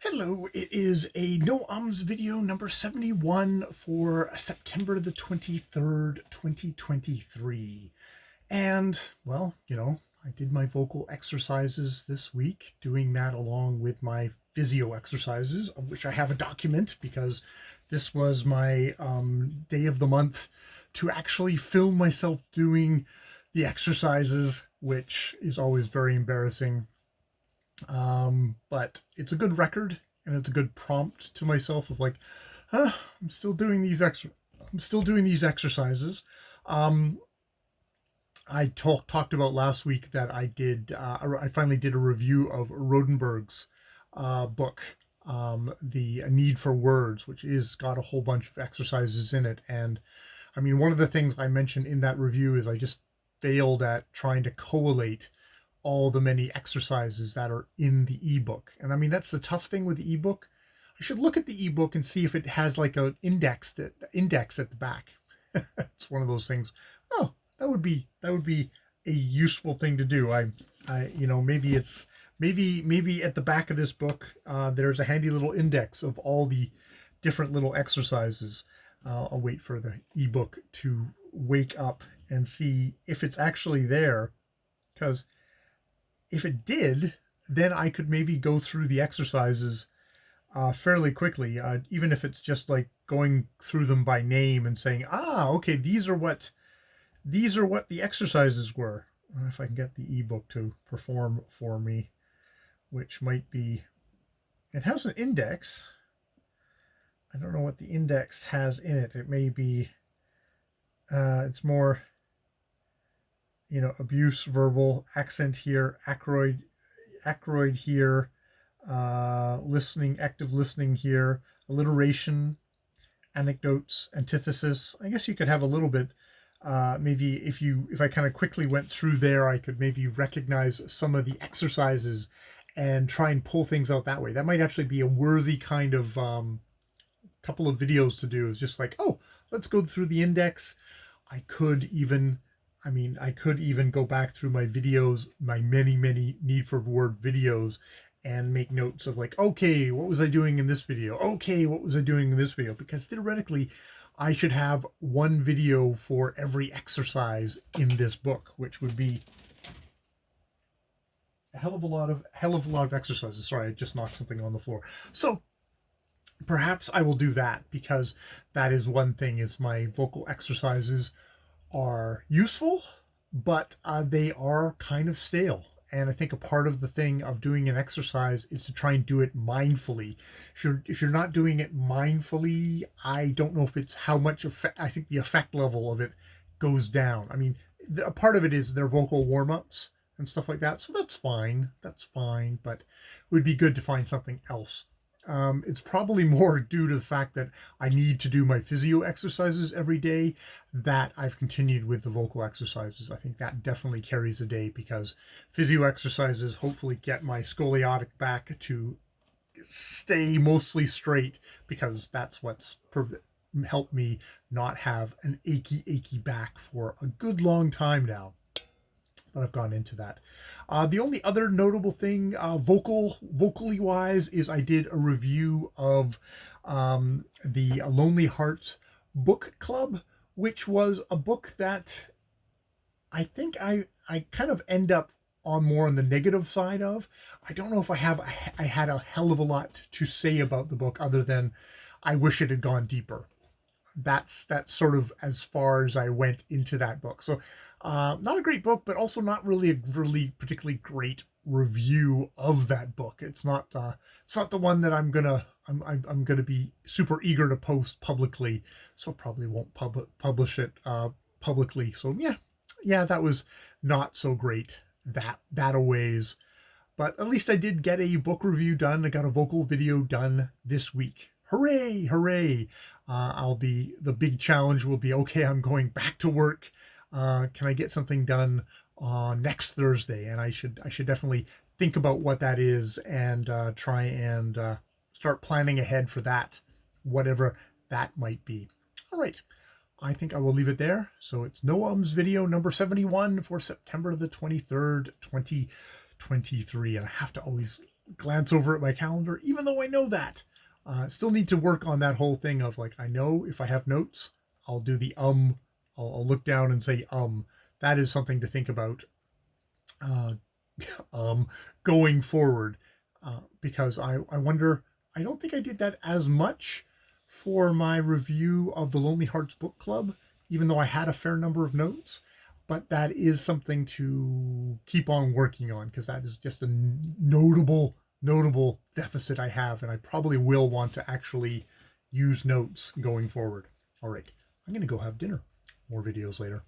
Hello, it is a no ums video number 71 for September the 23rd, 2023. And, well, I did my vocal exercises this week, doing that along with my physio exercises, of which I have a document because this was my day of the month to actually film myself doing the exercises, which is always very embarrassing. But it's a good record and it's a good prompt to myself of like, huh, I'm still doing these exercises. Um, I talked about last week that I finally did a review of Rodenberg's book, The Need for Words, which is got a whole bunch of exercises in it. And I mean, one of the things I mentioned in that review is I just failed at trying to collate all the many exercises that are in the ebook. And I mean, that's the tough thing with the ebook. I should look at the ebook and see if it has like an index at the back. It's one of those things. Oh, that would be a useful thing to do. Maybe at the back of this book, there's a handy little index of all the different little exercises. I'll wait for the ebook to wake up and see if it's actually there, because if it did, then I could maybe go through the exercises fairly quickly, even if it's just like going through them by name and saying, okay, these are what the exercises were. If I can get the ebook to perform for me, which might be, it has an index. I don't know what the index has in it. It may be, it's more, abuse, verbal, accent here, acroid here, listening, active listening here, alliteration, anecdotes, antithesis. I guess you could have a little bit. Maybe if I kind of quickly went through there, I could maybe recognize some of the exercises and try and pull things out that way. That might actually be a worthy kind of couple of videos to do. Is just like, oh, let's go through the index. I could even I could even go back through my videos, my many need for word videos, and make notes of like, okay, what was I doing in this video? Okay, what was I doing in this video? Because theoretically, I should have one video for every exercise in this book, which would be a hell of a lot of exercises. Sorry, I just knocked something on the floor. So perhaps I will do that, because that is one thing, is my vocal exercises are useful, but they are kind of stale. And I think a part of the thing of doing an exercise is to try and do it mindfully. If you're not doing it mindfully, I don't know if it's how much effect. I think the effect level of it goes down. I mean, a part of it is their vocal warm-ups and stuff like that, so that's fine. That's fine, but it would be good to find something else. It's probably more due to the fact that I need to do my physio exercises every day that I've continued with the vocal exercises. I think that definitely carries the day, because physio exercises hopefully get my scoliotic back to stay mostly straight, because that's what's helped me not have an achy back for a good long time now. But I've gone into that. The only other notable thing, vocally wise, is I did a review of the Lonely Hearts Book Club, which was a book that I think I kind of end up on more on the negative side of. I don't know if I had a hell of a lot to say about the book, other than I wish it had gone deeper. That's sort of as far as I went into that book. So not a great book, but also not really a really particularly great review of that book. It's not the one that I'm gonna be super eager to post publicly, so probably won't publish it publicly. So yeah, that was not so great, that a ways. But at least I did get a book review done. I got a vocal video done this week. Hooray, hooray. The big challenge will be, okay, I'm going back to work. Can I get something done next Thursday? And I should definitely think about what that is, and try and start planning ahead for that, whatever that might be. All right. I think I will leave it there. So it's No Ums video number 71 for September the 23rd, 2023. And I have to always glance over at my calendar, even though I know that. Still need to work on that whole thing of like, I know if I have notes, I'll do the I'll look down and say That is something to think about uh, going forward, because I wonder, I don't think I did that as much for my review of the Lonely Hearts Book Club, even though I had a fair number of notes. But that is something to keep on working on, because that is just a notable deficit I have, and I probably will want to actually use notes going forward. All right, I'm going to go have dinner. More videos later.